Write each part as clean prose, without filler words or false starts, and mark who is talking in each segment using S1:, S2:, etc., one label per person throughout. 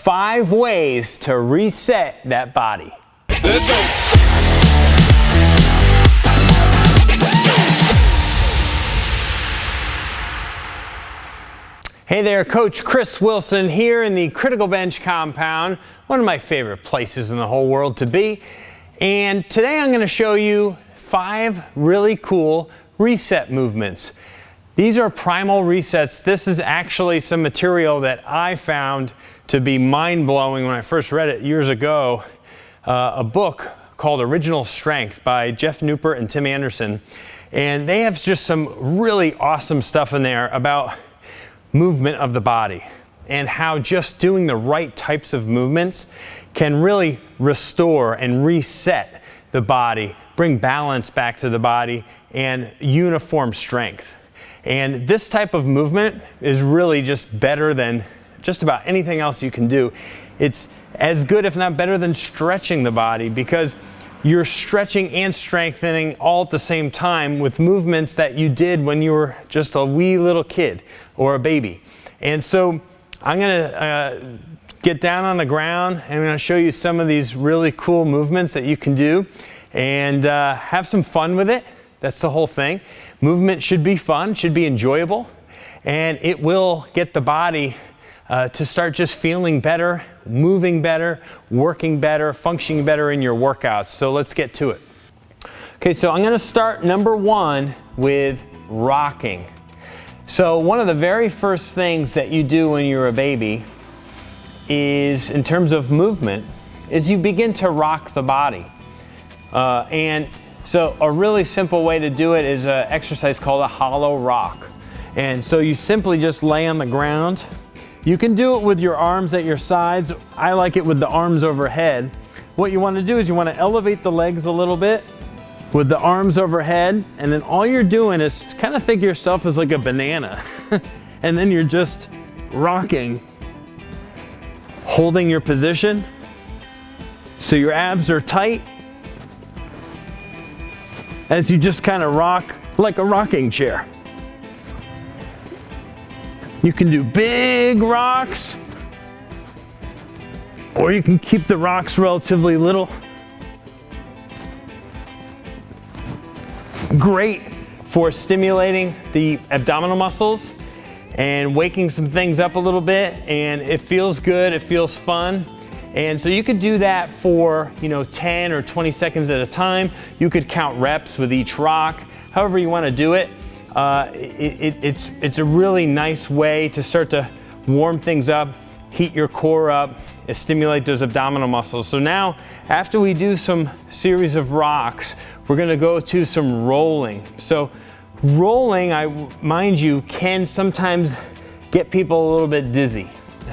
S1: 5 ways to reset that body.
S2: Let's go.
S1: Hey there, Coach Chris Wilson here in the Criticalbench compound, one of my favorite places in the whole world to be. And today I'm going to show you 5 really cool reset movements. These are Primal Resets. This is actually some material that I found to be mind-blowing when I first read it years ago. A book called Original Strength by Geoff Neupert and Tim Anderson. And they have just some really awesome stuff in there about movement of the body and how just doing the right types of movements can really restore and reset the body, bring balance back to the body and uniform strength. And this type of movement is really just better than just about anything else you can do. It's as good, if not better, than stretching the body, because you're stretching and strengthening all at the same time with movements that you did when you were just a wee little kid or a baby. And so I'm gonna get down on the ground and I'm gonna show you some of these really cool movements that you can do and have some fun with it. That's the whole thing. Movement should be fun, should be enjoyable, and it will get the body to start just feeling better, moving better, working better, functioning better in your workouts. So let's get to it. Okay, so I'm gonna start number 1 with rocking. So one of the very first things that you do when you're a baby is, in terms of movement, is you begin to rock the body. And so a really simple way to do it is an exercise called a hollow rock. And so you simply just lay on the ground. You can do it with your arms at your sides. I like it with the arms overhead. What you want to do is you want to elevate the legs a little bit with the arms overhead, and then all you're doing is kind of think of yourself as like a banana. And then you're just rocking, holding your position so your abs are tight as you just kind of rock like a rocking chair. You can do big rocks, or you can keep the rocks relatively little. Great for stimulating the abdominal muscles and waking some things up a little bit, and it feels good, it feels fun. And so you could do that for 10 or 20 seconds at a time. You could count reps with each rock, however you want to do it. It's a really nice way to start to warm things up, heat your core up, and stimulate those abdominal muscles. So now, after we do some series of rocks, we're gonna go to some rolling. So rolling, mind you, can sometimes get people a little bit dizzy.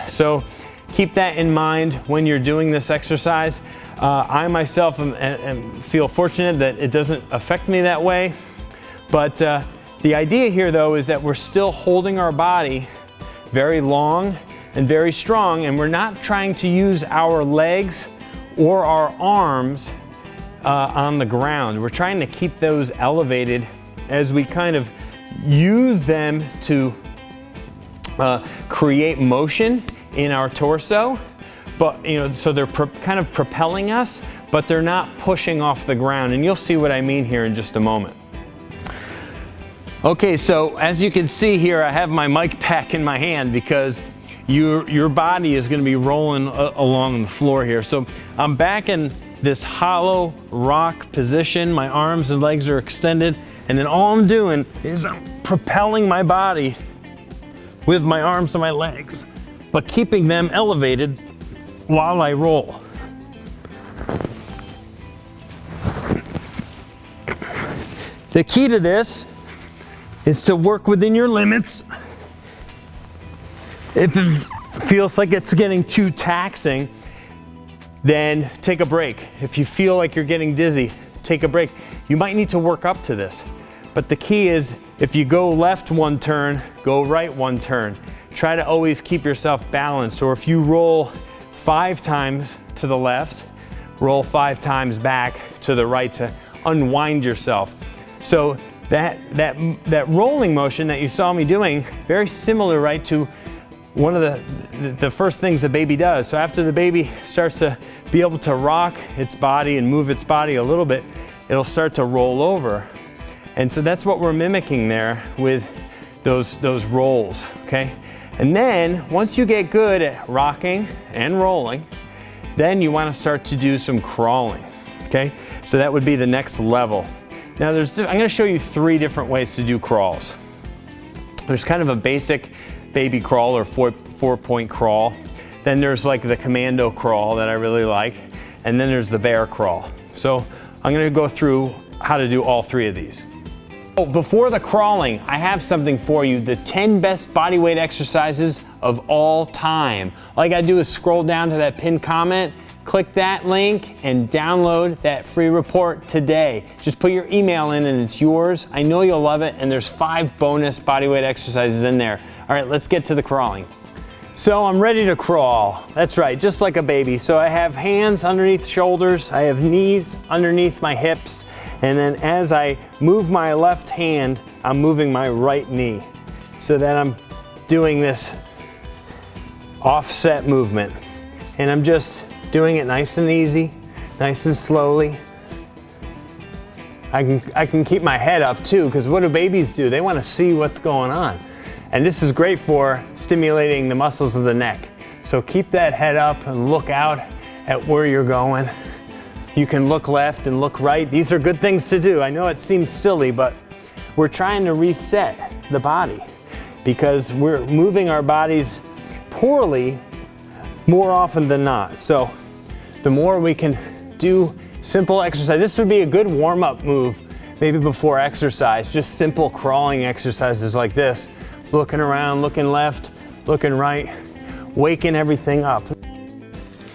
S1: So keep that in mind when you're doing this exercise. I myself feel fortunate that it doesn't affect me that way, but the idea here, though, is that we're still holding our body very long and very strong, and we're not trying to use our legs or our arms on the ground. We're trying to keep those elevated as we kind of use them to create motion in our torso, but so they're kind of propelling us, but they're not pushing off the ground, and you'll see what I mean here in just a moment. Okay, so as you can see here, I have my mic pack in my hand because your body is going to be rolling along the floor here. So I'm back in this hollow rock position. My arms and legs are extended, and then all I'm doing is I'm propelling my body with my arms and my legs, but keeping them elevated while I roll. The key to this is to work within your limits. If it feels like it's getting too taxing, then take a break. If you feel like you're getting dizzy, take a break. You might need to work up to this. But the key is, if you go left 1 turn, go right 1 turn. Try to always keep yourself balanced. Or if you roll 5 times to the left, roll 5 times back to the right to unwind yourself. So that rolling motion that you saw me doing, very similar, right, to one of the first things the baby does. So after the baby starts to be able to rock its body and move its body a little bit, it'll start to roll over. And so that's what we're mimicking there with those rolls, okay? And then once you get good at rocking and rolling, then you want to start to do some crawling, okay? So that would be the next level. Now I'm going to show you 3 different ways to do crawls. There's kind of a basic baby crawl or 4-point crawl. Then there's like the commando crawl that I really like. And then there's the bear crawl. So I'm going to go through how to do all 3 of these. Oh, before the crawling, I have something for you, the 10 best bodyweight exercises of all time. All you gotta do is scroll down to that pinned comment, click that link, and download that free report today. Just put your email in and it's yours. I know you'll love it, and there's 5 bonus bodyweight exercises in there. All right, let's get to the crawling. So I'm ready to crawl. That's right, just like a baby. So I have hands underneath shoulders, I have knees underneath my hips, and then as I move my left hand, I'm moving my right knee so that I'm doing this offset movement. And I'm just doing it nice and easy, nice and slowly. I can keep my head up too, because what do babies do? They want to see what's going on. And this is great for stimulating the muscles of the neck. So keep that head up and look out at where you're going. You can look left and look right. These are good things to do. I know it seems silly, but we're trying to reset the body because we're moving our bodies poorly more often than not. So the more we can do simple exercise, this would be a good warm-up move maybe before exercise, just simple crawling exercises like this. Looking around, looking left, looking right, waking everything up.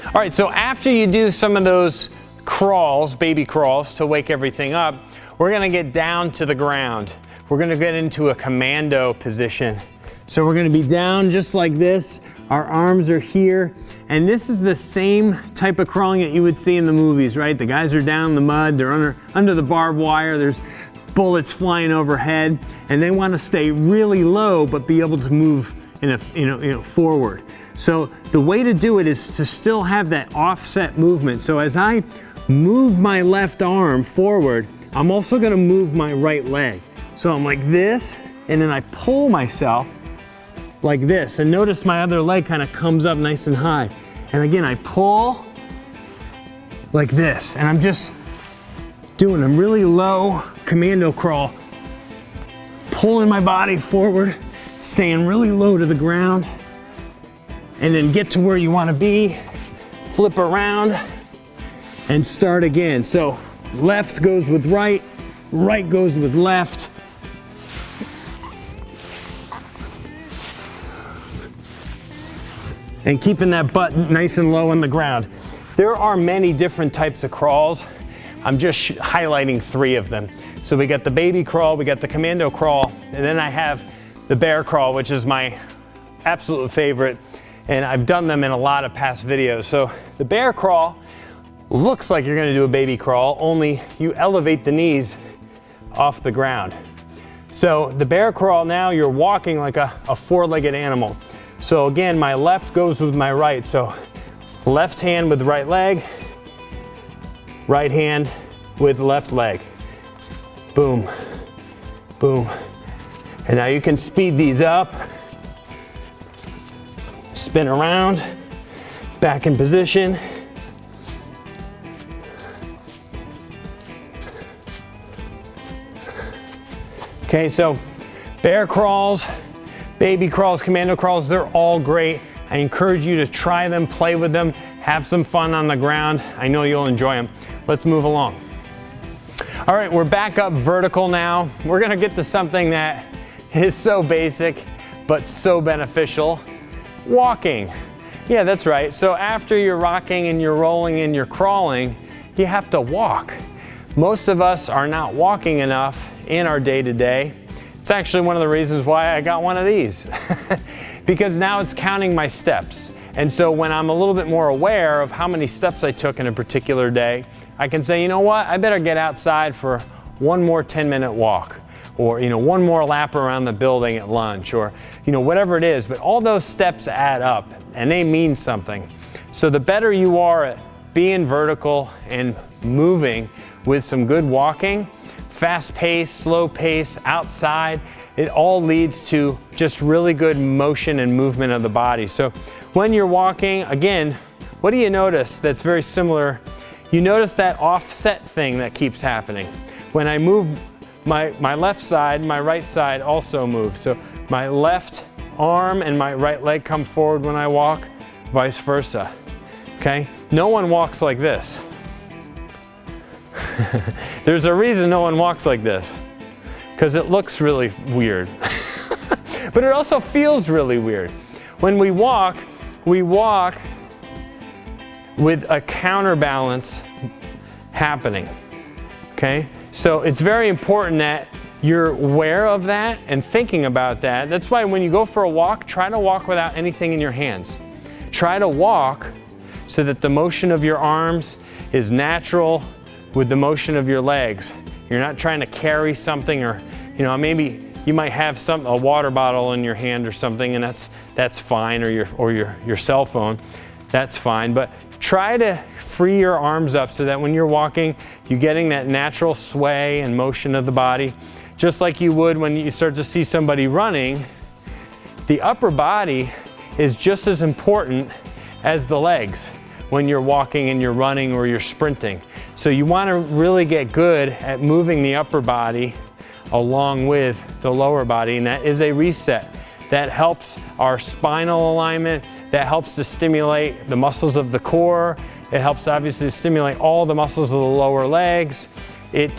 S1: All right, so after you do some of those crawls, baby crawls, to wake everything up, we're gonna get down to the ground. We're gonna get into a commando position. So we're gonna be down just like this. Our arms are here. And this is the same type of crawling that you would see in the movies, right? The guys are down in the mud, they're under the barbed wire, there's bullets flying overhead, and they wanna stay really low but be able to move forward. So the way to do it is to still have that offset movement. So as I move my left arm forward, I'm also gonna move my right leg. So I'm like this, and then I pull myself like this. And notice my other leg kind of comes up nice and high. And again, I pull like this. And I'm just doing a really low commando crawl, pulling my body forward, staying really low to the ground, and then get to where you want to be, flip around, and start again. So left goes with right, right goes with left. And keeping that butt nice and low on the ground. There are many different types of crawls. I'm just highlighting 3 of them. So we got the baby crawl, we got the commando crawl, and then I have the bear crawl, which is my absolute favorite. And I've done them in a lot of past videos. So the bear crawl looks like you're gonna do a baby crawl, only you elevate the knees off the ground. So the bear crawl, now you're walking like a 4-legged animal. So again, my left goes with my right. So left hand with right leg, right hand with left leg. Boom, boom. And now you can speed these up. Spin around, back in position. Okay, so bear crawls, baby crawls, commando crawls, they're all great. I encourage you to try them, play with them, have some fun on the ground. I know you'll enjoy them. Let's move along. All right, we're back up vertical now. We're gonna get to something that is so basic, but so beneficial. Walking. Yeah, that's right. So after you're rocking and you're rolling and you're crawling, you have to walk. Most of us are not walking enough in our day-to-day. It's actually one of the reasons why I got one of these. Because now it's counting my steps. And so when I'm a little bit more aware of how many steps I took in a particular day, I can say, you know what, I better get outside for one more 10-minute walk. or one more lap around the building at lunch, or whatever it is. But all those steps add up and they mean something. So the better you are at being vertical and moving with some good walking, fast pace, slow pace, outside, it all leads to just really good motion and movement of the body. So when you're walking, again, what do you notice that's very similar? You notice that offset thing that keeps happening. When I move my left side, my right side also moves. So my left arm and my right leg come forward when I walk, vice versa. Okay? No one walks like this. There's a reason no one walks like this, because it looks really weird. But it also feels really weird. When we walk with a counterbalance happening. Okay? So it's very important that you're aware of that and thinking about that. That's why when you go for a walk, try to walk without anything in your hands. Try to walk so that the motion of your arms is natural with the motion of your legs. You're not trying to carry something, or maybe you might have a water bottle in your hand or something, and that's fine, or your cell phone, that's fine. But try to free your arms up so that when you're walking, you're getting that natural sway and motion of the body, just like you would when you start to see somebody running. The upper body is just as important as the legs when you're walking and you're running or you're sprinting. So you want to really get good at moving the upper body along with the lower body, and that is a reset. That helps our spinal alignment, that helps to stimulate the muscles of the core, it helps obviously stimulate all the muscles of the lower legs. It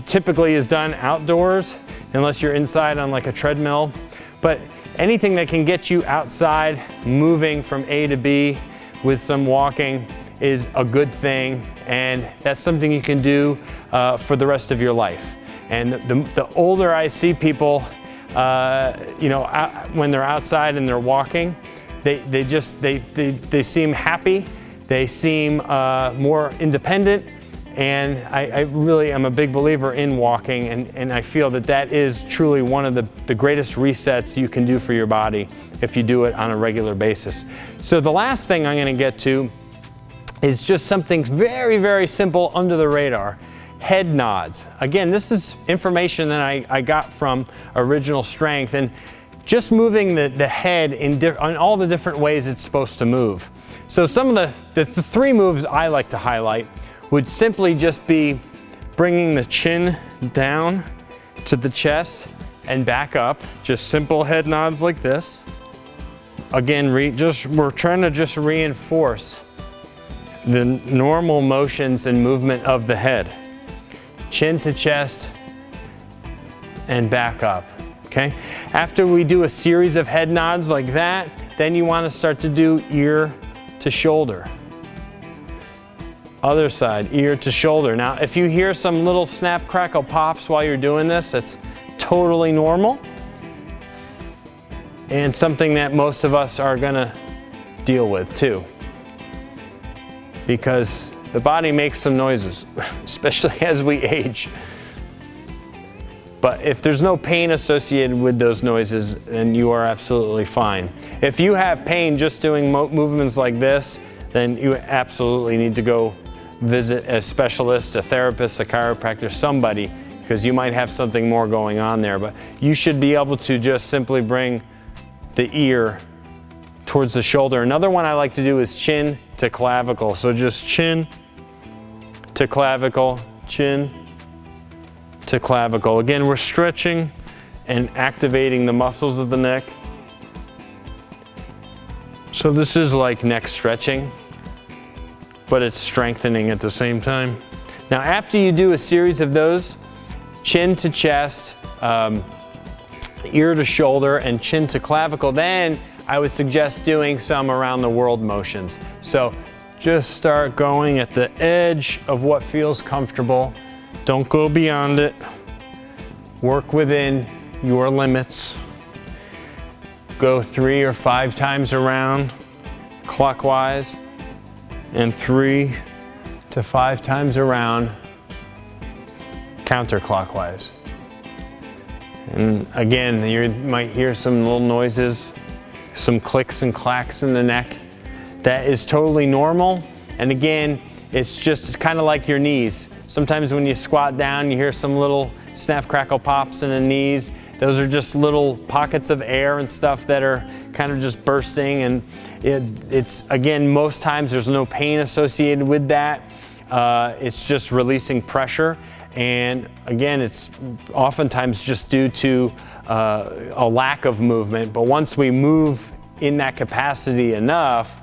S1: typically is done outdoors, unless you're inside on like a treadmill. But anything that can get you outside, moving from A to B with some walking is a good thing, and that's something you can do for the rest of your life. And the older I see people, when they're outside and they're walking, they seem happy, they seem more independent, and I really am a big believer in walking, and I feel that is truly one of the greatest resets you can do for your body if you do it on a regular basis. So the last thing I'm going to get to is just something very, very simple under the radar. Head nods. Again, this is information that I got from Original Strength, and just moving the head in all the different ways it's supposed to move. So some of the three moves I like to highlight would simply just be bringing the chin down to the chest and back up. Just simple head nods like this. Again, we're trying to just reinforce the normal motions and movement of the head. Chin to chest and back up, okay? After we do a series of head nods like that, then you want to start to do ear to shoulder. Other side, ear to shoulder. Now, if you hear some little snap, crackle, pops while you're doing this, that's totally normal and something that most of us are gonna deal with too, because the body makes some noises, especially as we age. But if there's no pain associated with those noises, then you are absolutely fine. If you have pain just doing movements like this, then you absolutely need to go visit a specialist, a therapist, a chiropractor, somebody, because you might have something more going on there. But you should be able to just simply bring the ear towards the shoulder. Another one I like to do is chin to clavicle. So just chin to clavicle, chin to clavicle. Again, we're stretching and activating the muscles of the neck. So this is like neck stretching, but it's strengthening at the same time. Now, after you do a series of those, chin to chest, ear to shoulder, and chin to clavicle, then I would suggest doing some around the world motions. So just start going at the edge of what feels comfortable. Don't go beyond it. Work within your limits. Go 3 or 5 times around clockwise, and 3 to 5 times around counterclockwise. And again, you might hear some little noises, some clicks and clacks in the neck. That is totally normal. And again, it's just kind of like your knees. Sometimes when you squat down, you hear some little snap, crackle, pops in the knees. Those are just little pockets of air and stuff that are kind of just bursting. And it's, again, most times there's no pain associated with that. It's just releasing pressure. And again, it's oftentimes just due to a lack of movement. But once we move in that capacity enough,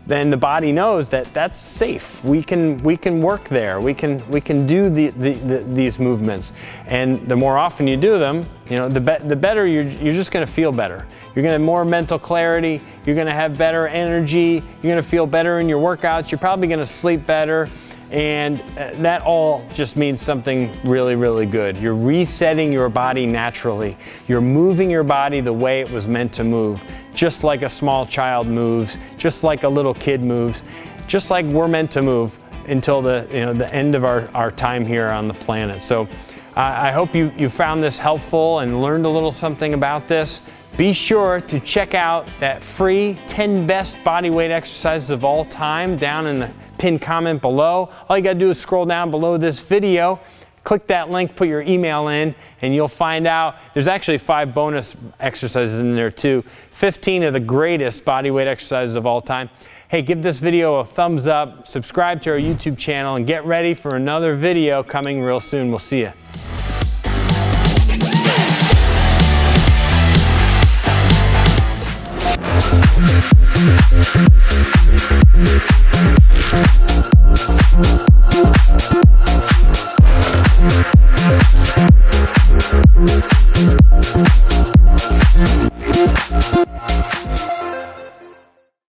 S1: then the body knows that that's safe. We can work there. We can do these movements. And the more often you do them, you know, the better you're just going to feel better. You're going to have more mental clarity. You're going to have better energy. You're going to feel better in your workouts. You're probably going to sleep better. And that all just means something really, really good. You're resetting your body naturally. You're moving your body the way it was meant to move, just like a small child moves, just like a little kid moves, just like we're meant to move until the end of our time here on the planet. So I hope you found this helpful and learned a little something about this. Be sure to check out that free 10 best bodyweight exercises of all time down in the pinned comment below. All you gotta do is scroll down below this video, click that link, put your email in, and you'll find out there's actually 5 bonus exercises in there too. 15 of the greatest bodyweight exercises of all time. Hey, give this video a thumbs up, subscribe to our YouTube channel, and get ready for another video coming real soon. We'll see you.